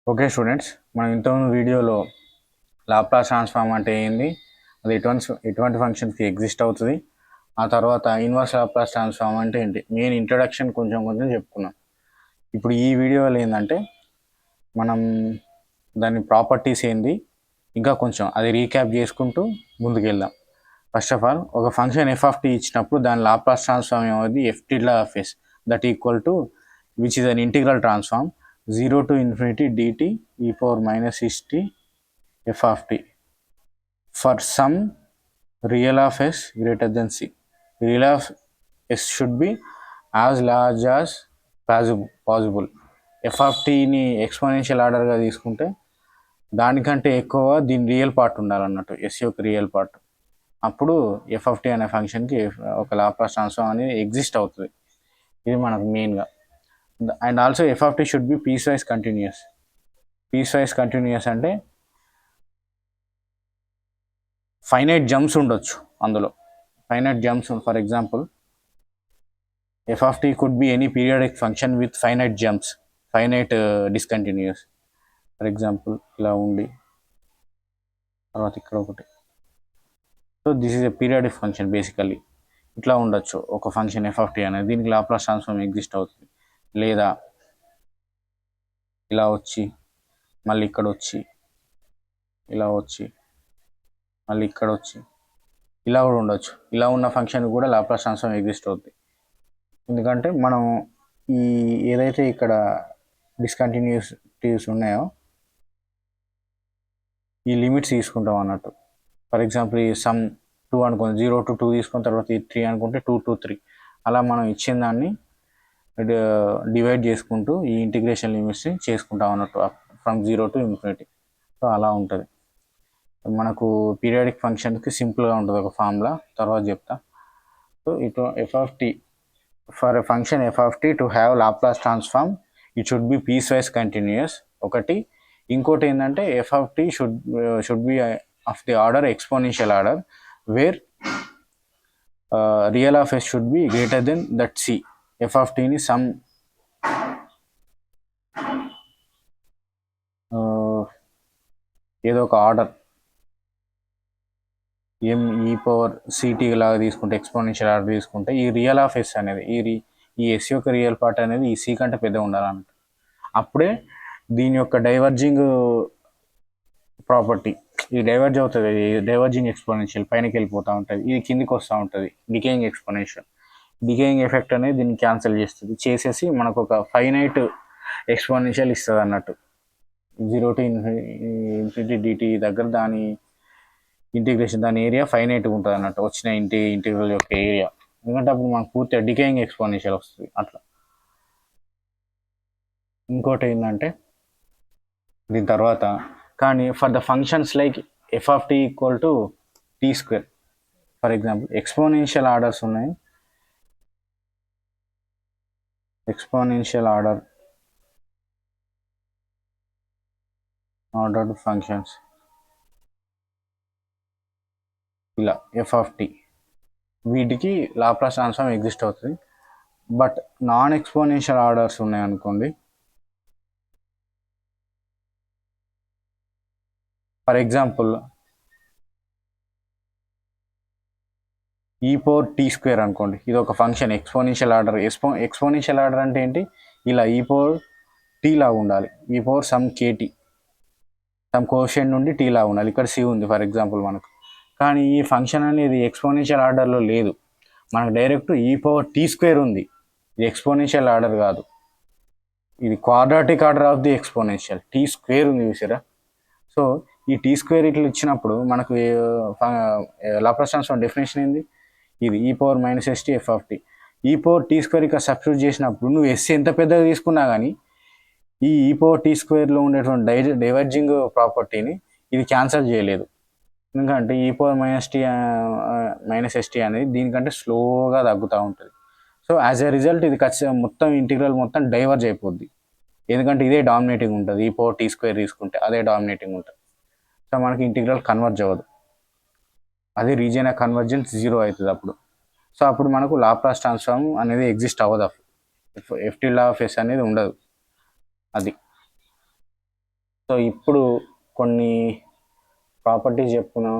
Okay students, మనం ఇంతకుముందు వీడియోలో లాప్లాస్ ట్రాన్స్ఫార్మ్ అంటే ఏంది, అది ఎటువంటి ఫంక్షన్స్కి ఎగ్జిస్ట్ అవుతుంది, ఆ తర్వాత ఇన్వర్స్ లాప్లాస్ ట్రాన్స్ఫార్మ్ అంటే ఏంటి, మెయిన్ ఇంట్రడక్షన్ కొంచెం చెప్పుకున్నాం. ఇప్పుడు ఈ వీడియోలో ఏంటంటే మనం దాని ప్రాపర్టీస్ ఏంది ఇంకా కొంచెం అది రీక్యాప్ చేసుకుంటూ ముందుకెళ్దాం. ఫస్ట్ ఆఫ్ ఆల్, ఒక ఫంక్షన్ ఎఫ్ ఆఫ్ టీ ఇచ్చినప్పుడు దాని లాప్లాస్ ట్రాన్స్ఫార్మ్ ఏమవుతుంది, FT of s that equal to which is an integral transform 0 to infinity dt e power minus st f of t for some real of s greater than c. Real of s should be as large as possible. f of t ని exponential ఆర్డర్గా తీసుకుంటే దానికంటే ఎక్కువ దీని real part ఉండాలన్నట్టు, yes యొక్క real part. అప్పుడు F of t అనే ఫంక్షన్కి ఒక లాప్లాస్ ట్రాన్స్ఫార్మ్ అనేది ఎగ్జిస్ట్ అవుతుంది. ఇది మనకు మెయిన్గా. And also f of t should be piecewise continuous. Piecewise continuous అంటే ఫైనైట్ జంప్స్ ఉండొచ్చు అందులో. Finite jumps, for example f of t could be any periodic function with finite jumps, finite discontinuous. For example ఇలా ఉండి తర్వాత ఇక్కడ ఒకటి. So this is a periodic function basically. ఇట్లా ఉండొచ్చు ఒక ఫంక్షన్ ఎఫ్ ఆఫ్ టీ అనేది, దీనికి లాప్లాస్ ట్రాన్స్ఫార్మ్ ఎగ్జిస్ట్ అవుతుంది. లేదా ఇలా వచ్చి మళ్ళీ ఇక్కడ వచ్చి ఇలా వచ్చి మళ్ళీ ఇక్కడ వచ్చి ఇలా కూడా ఉండొచ్చు. ఇలా ఉన్న ఫంక్షన్ కూడా లాప్లాస్ ట్రాన్స్ఫార్మ్ ఎగ్జిస్ట్ అవుతుంది. ఎందుకంటే మనం ఈ ఏదైతే ఇక్కడ డిస్కంటిన్యూటీస్ ఉన్నాయో ఈ లిమిట్స్ తీసుకుంటాం అన్నట్టు. ఫర్ ఎగ్జాంపుల్ ఈ సమ్ 2 అనుకోండి, 0 to 2 తీసుకున్న తర్వాత ఈ 3 అనుకుంటే 2 to 3, అలా మనం ఇచ్చిన దాన్ని డివైడ్ చేసుకుంటూ ఈ ఇంటిగ్రేషన్ లిమిట్స్ని చేసుకుంటాం అన్నట్టు, ఫ్రమ్ 0 to infinity. సో అలా ఉంటుంది. మనకు పీరియాడిక్ ఫంక్షన్కి సింపుల్గా ఉంటుంది ఒక ఫార్ములా, తర్వాత చెప్తా. సో ఇటు f of t, for a function f of t to have Laplace transform it should be piecewise continuous ఒకటి. ఇంకోటి ఏంటంటే f of t should be of the order exponential order where real of s should be greater than that c. F of టీని some ఏదో ఒక order ఈ power city లాగా తీసుకుంటే, exponential order తీసుకుంటే, ఈ రియల్ ఆఫ్ ఎస్ అనేది ఈ ఎస్ యొక్క రియల్ పార్ట్ అనేది ఈ సి కంటే పెద్ద ఉండాలన్నమాట. అప్పుడే దీని యొక్క డైవర్జింగ్ ప్రాపర్టీ, ఇది డైవర్జ్ అవుతుంది, డైవర్జింగ్ ఎక్స్పోనెన్షియల్ పైనకి వెళ్ళిపోతూ ఉంటుంది, ఇది కిందికి వస్తూ ఉంటుంది, డికేయింగ్ ఎక్స్పోనెన్షియల్. డికేయింగ్ ఎఫెక్ట్ అనేది దీన్ని క్యాన్సిల్ చేసేసి మనకు ఒక ఫైనైట్ ఎక్స్పోనెన్షియల్ ఇస్తుంది అన్నట్టు. 0 to infinity dt దగ్గర దాని ఇంటిగ్రేషన్, దాని ఏరియా ఫైనైట్గా ఉంటుంది అన్నట్టు, వచ్చిన ఇంటిగ్రల్ యొక్క ఏరియా. ఎందుకంటే అప్పుడు మనకు పూర్తిగా డికేయింగ్ ఎక్స్పోనెన్షియల్ వస్తుంది అట్లా. ఇంకోటి ఏంటంటే దీని తర్వాత, కానీ for the functions like f of t equal to t square, for example exponential orders ఉన్నాయి, ఎక్స్పోనెన్షియల్ ఆర్డర్డ్ ఫంక్షన్స్ ఇలా ఎఫ్ ఆఫ్ టీ, వీటికి లాప్లాస్ ట్రాన్స్ఫార్మ్ ఎగ్జిస్ట్ అవుతుంది. బట్ నాన్ ఎక్స్పోనెన్షియల్ ఆర్డర్స్ ఉన్నాయి అనుకోండి, for example e power t square అనుకోండి, ఇది ఒక function exponential order. Exponential order అంటే ఏంటి, ఇలా ఈ పవర్ టీ లాగా ఉండాలి, e power some k t, some quotient నుండి టీ లాగా ఉండాలి. ఇక్కడ సి ఉంది ఫర్ ఎగ్జాంపుల్ మనకు, కానీ ఈ ఫంక్షన్ అనేది ఎక్స్పోనెన్షియల్ ఆర్డర్లో లేదు, మనకు డైరెక్ట్ ఈ పవర్ టీ స్క్వేర్ ఉంది. ఇది ఎక్స్పోనెన్షియల్ ఆర్డర్ కాదు, ఇది quadratic order of the exponential. T square ఉంది చూసారా. సో ఈ టీ స్క్వేర్ ఇట్లా ఇచ్చినప్పుడు మనకు లాప్లాస్ ట్రాన్స్ఫార్మ్ డెఫినేషన్ ఏంది, ఇది e power minus s t f of t. E power t square ఇక్కడ సబ్స్టిట్యూట్ చేసినప్పుడు నువ్వు ఎస్ ఎంత పెద్దగా తీసుకున్నా కానీ ఈ పవర్ టీ స్క్వేర్లో ఉండేటువంటి డైవర్జింగ్ ప్రాపర్టీని ఇది క్యాన్సల్ చేయలేదు. ఎందుకంటే ఈ పవర్ మైనస్ ఎస్టీ అనేది దీనికంటే స్లోగా తగ్గుతూ ఉంటుంది. సో యాజ్ ఎ రిజల్ట్ ఇది ఖచ్చితంగా మొత్తం ఇంటిగ్రల్ మొత్తం డైవర్జ్ అయిపోద్ది, ఎందుకంటే ఇదే డామినేటింగ్ ఉంటుంది. ఈ పవర్ టీ స్క్వేర్ తీసుకుంటే అదే డామినేటింగ్ ఉంటుంది. సో మనకి ఇంటిగ్రల్ కన్వర్జ్ అవ్వదు, అది రీజియన్ ఆఫ్ కన్వర్జెన్స్ 0 అవుతుంది అప్పుడు. సో అప్పుడు మనకు లాప్లాస్ ట్రాన్స్ఫార్మ్ అనేది ఎగ్జిస్ట్ అవ్వదు, ఎఫ్టీ లా ఆఫ్ ఎస్ అనేది ఉండదు. అది సో ఇప్పుడు కొన్ని ప్రాపర్టీస్ చెప్పుకున్నాం.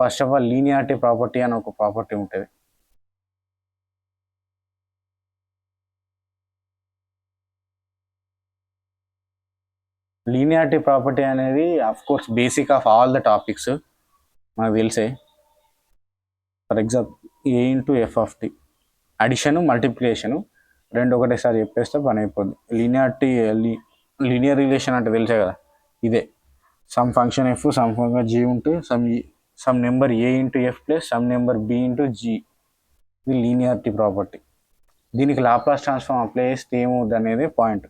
First of all linearity property అని ఒక ప్రాపర్టీ ఉంటుంది. లీనియారిటీ ప్రాపర్టీ అనేది of course basic of all the topics మనకు తెలిసే. For example a into f of t, addition multiplication రెండు ఒకటేసారి చెప్పేస్తే పని అయిపోద్ది. లీనియర్ రిలేషన్ అంటే తెలిసే కదా, ఇదే some function f some function g ఉంటూ some number a into f plus some number b into g, ఇది లీనియారిటీ ప్రాపర్టీ. దీనికి లాప్లాస్ ట్రాన్స్ఫార్మ్ అప్లై చేస్తే ఏమవుద్ది అనేది పాయింట్.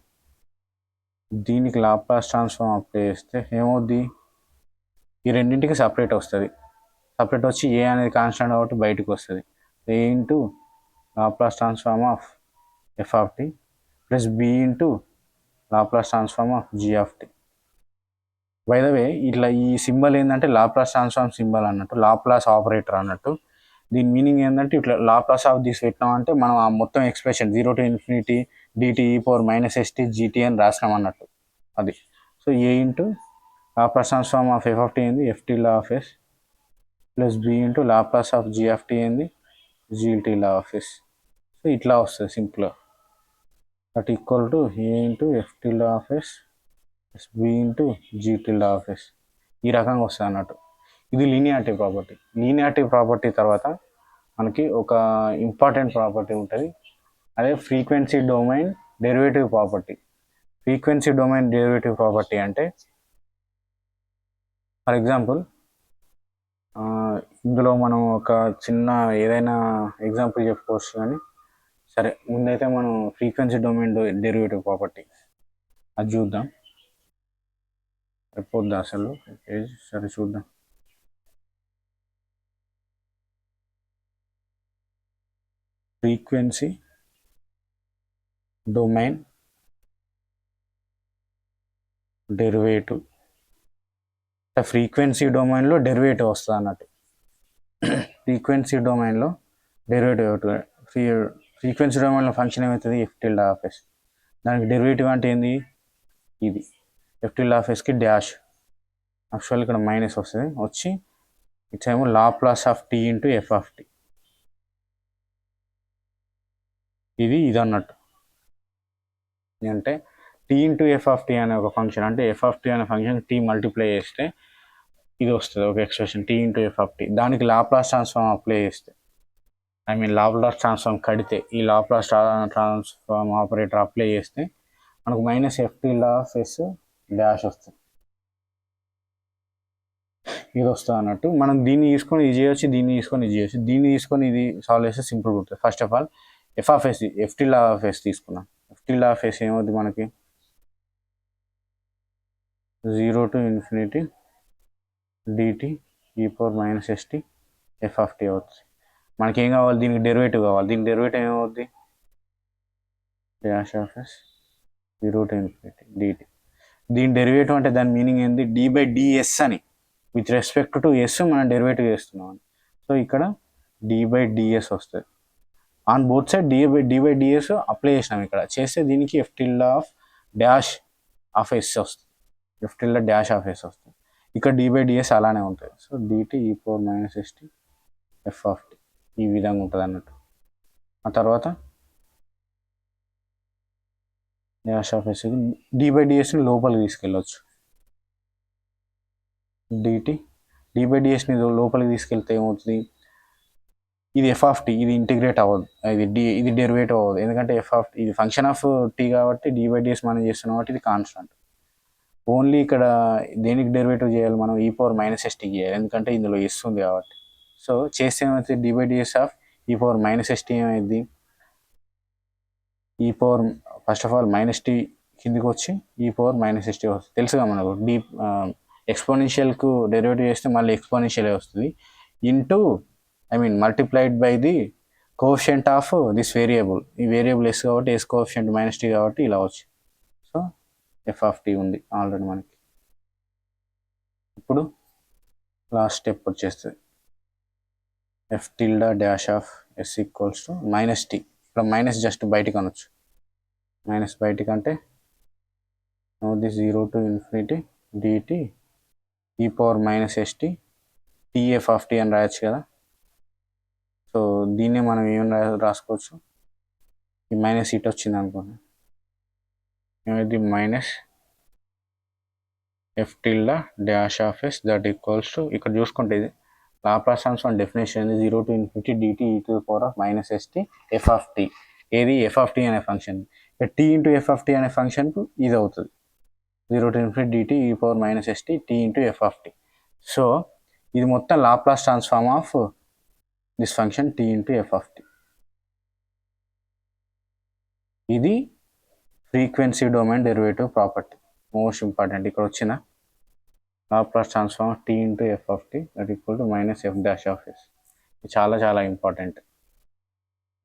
దీనికి లాప్లాస్ ట్రాన్స్ఫార్మ్ అప్లై చేస్తే ఏమవుద్ది, ఈ రెండింటికి సపరేట్ వస్తుంది. సపరేట్ వచ్చి ఏ అనేది కాన్స్టెంట్ కాబట్టి బయటకు వస్తుంది. A into Laplace transform of f of t plus b into Laplace transform of g of t. By the way ఇట్లా ఈ సింబల్ ఏంటంటే లాప్లాస్ ట్రాన్స్ఫార్మ్ సింబల్ అన్నట్టు, లాప్లాస్ ఆపరేటర్ అన్నట్టు. దీని మీనింగ్ ఏంటంటే ఇట్లా లాప్లాస్ ఆఫ్ దిస్ పెట్టినాం అంటే మనం ఆ మొత్తం expression 0 to infinity dt e⁻st gt అని రాసినాం అన్నట్టు అది. So a into Laplace transform of f of t ఏంది f tilde of s plus b into Laplace of g of t ఏంది g tilde of s. So ఇట్లా వస్తుంది సింపుల్గా, that equal to a into f tilde of s plus b into g tilde of s. ఈ రకంగా వస్తుంది అన్నట్టు. ఇది linearity property. Linearity property తర్వాత మనకి ఒక ఇంపార్టెంట్ ప్రాపర్టీ ఉంటుంది, అదే frequency domain derivative property. Frequency domain derivative property అంటే ఫర్ ఎగ్జాంపుల్ ఇందులో మనం ఒక చిన్న ఏదైనా ఎగ్జాంపుల్ చెప్పుకోవచ్చు, కానీ సరే ముందైతే మనం ఫ్రీక్వెన్సీ డొమైన్ డెరివేటివ్ ప్రాపర్టీ అది చూద్దాం. అయిపోద్ది అసలు సరే చూద్దాం. ఫ్రీక్వెన్సీ డొమైన్ డెరివేటివ్, ఫ్రీక్వెన్సీ డొమైన్లో డెరివేటివ్ వస్తుంది అన్నట్టు. ఫ్రీక్వెన్సీ డొమైన్లో డెరివేటివ్, ఫ్రీక్వెన్సీ డొమైన్లో ఫంక్షన్ ఏమవుతుంది ఎఫ్ టిల్డా ఆఫ్ ఎస్. దానికి డెరివేటివ్ అంటే ఏంది, ఇది ఎఫ్ టిల్డా ఆఫ్ ఎస్కి డాష్, యాక్చువల్ ఇక్కడ మైనస్ వస్తుంది, వచ్చి ఇట్సేమో Laplace of t into f of t. ఇది అన్నట్టు అంటే t into f of t అనే ఒక ఫంక్షన్, అంటే ఎఫ్ ఆఫ్ టీ అనే ఫంక్షన్ టీ మల్టిప్లై చేస్తే ఇది వస్తుంది ఒక expression tea into f of t. దానికి లాప్లాస్ ట్రాన్స్ఫార్మ్ అప్లై చేస్తే, లాప్లాస్ ట్రాన్స్ఫార్మ్ కడితే, ఈ లాప్లాస్ ట్రాన్స్ఫార్మ్ ఆపరేటర్ అప్లై చేస్తే మనకు minus f tilde of s dash వస్తుంది. ఇది వస్తుంది అన్నట్టు. మనం దీన్ని తీసుకొని ఇది చేయొచ్చు, దీన్ని తీసుకొని ఇది చేయొచ్చు, దీన్ని తీసుకొని ఇది సాల్వ్ చేస్తే సింపుల్ ఉంటుంది. First of all f of s, f tilde of s తీసుకున్నాం. F tilde of s ఏమవుతుంది మనకి 0 to infinity dt e⁻st f of t అవుతుంది. మనకి ఏం కావాలి, దీనికి డెరివేటివ్ కావాలి. దీనికి డెరివేటివ్ ఏమవుద్ది dash of s 0 to infinity dt. దీని డెరివేటివ్ అంటే దాని మీనింగ్ ఏంది, d/ds అని, విత్ రెస్పెక్ట్ టు ఎస్ మనం డెరివేటివ్ చేస్తున్నాం. సో ఇక్కడ d/ds వస్తుంది. On both side d/ds apply చేసినాం. ఇక్కడ చేస్తే దీనికి f tilde of dash of s వస్తుంది, f tilde dash of s వస్తుంది. ఇక్కడ d/ds అలానే ఉంటుంది. So dt e⁻st f of t ఈ విధంగా ఉంటుంది అన్నట్టు. ఆ తర్వాత డాష్ ఆఫ్ ఎస్ d/dsని లోపలికి తీసుకెళ్ళవచ్చు. d/dsని లోపలికి తీసుకెళ్తే ఏమవుతుంది, ఇది ఎఫ్ ఆఫ్ టీ, ఇది ఇంటిగ్రేట్ అవ్వదు, ఇది డెరివేటివ్ అవ్వదు. ఎందుకంటే ఎఫ్ ఆఫ్ ఇది ఫంక్షన్ ఆఫ్ టీ కాబట్టి d/ds మనం చేస్తున్నాం కాబట్టి ఇది కాన్స్టెంట్. ఓన్లీ ఇక్కడ దేనికి డెరివేటివ్ చేయాలి మనం, e⁻st చేయాలి, ఎందుకంటే ఇందులో ఎస్ ఉంది కాబట్టి. సో చేస్తే ఏమవుతుంది, d/ds ఆఫ్ e⁻st ఏమైంది, first of all minus t కిందికి వచ్చి e⁻st వస్తుంది. తెలుసుగా మనకు ఎక్స్పోనెన్షియల్కు డెరివేటివ్ చేస్తే మళ్ళీ ఎక్స్పోనెన్షియల్ వస్తుంది, into multiplied by the coefficient of this variable. ఈ వేరియబుల్ ఎస్ కాబట్టి ఎస్ కోఎఫిషియంట్ -t కాబట్టి ఇలా వచ్చి, సో ఎఫ్ ఆఫ్ టీ ఉంది ఆల్రెడీ మనకి. ఇప్పుడు లాస్ట్ స్టెప్ వచ్చేస్తుంది F tilde dash of S equals to -t. ఇక్కడ మైనస్ జస్ట్ బయటికి అనొచ్చు. మైనస్ బయటికి అంటే this 0 to infinity dt e power minus st tf of t అని రాయొచ్చు కదా. సో దీన్నే మనం ఏం రాసుకోవచ్చు, ఈ మైనస్ ఇట్ వచ్చింది అనుకోండి, ఏమైంది minus f tilde dash of s that equals to, ఇక్కడ చూసుకుంటే ఇది లాప్లాస్ ట్రాన్స్ఫార్మ్ డెఫినేషన్ ఇది 0 to infinity dt e to the power of minus st f of t. ఏది ఎఫ్ ఆఫ్ టీ అనే function, t into f of t అనే ఫంక్షన్కు ఇది అవుతుంది 0 to infinity dt e power minus st t into f of t. So ఇది మొత్తం Laplace transform of this function t into f of t. ఇది frequency domain derivative property, most important. ఇక్కడ వచ్చిన Laplace transform t into f of t that equal to minus f dash of s, ఇది చాలా చాలా important.